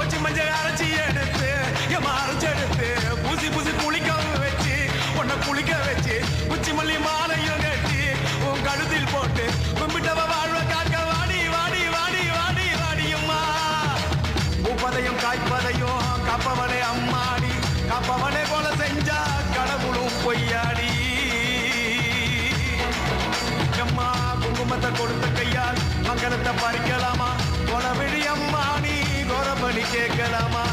வச்சு மஞ்சள் அரைச்சி எடுத்து எம்மா அரைச்சி எடுத்து பூசி பூசி குளிக்க வச்சு உன்னை குளிக்க வச்சு உச்சி மல்லி மாலையும் கட்டி உன் கழுத்தில் போட்டு கும்பிட்டவ வாழ்வ காக்க வாடி வாடி வாடி வாடி வாடியம்மா பூப்பதையும் காய்ப்பதையும் காப்பவனே அம்மாடி காப்பவனே போல செஞ்சா கடவுளும் பொய்யாடி அம்மா குங்குமத்தை கொடுத்த கையால் மங்களத்தை பறிக்கலாமா கொலவிழி அம்மா நீ கோரபலி கேட்கலாமா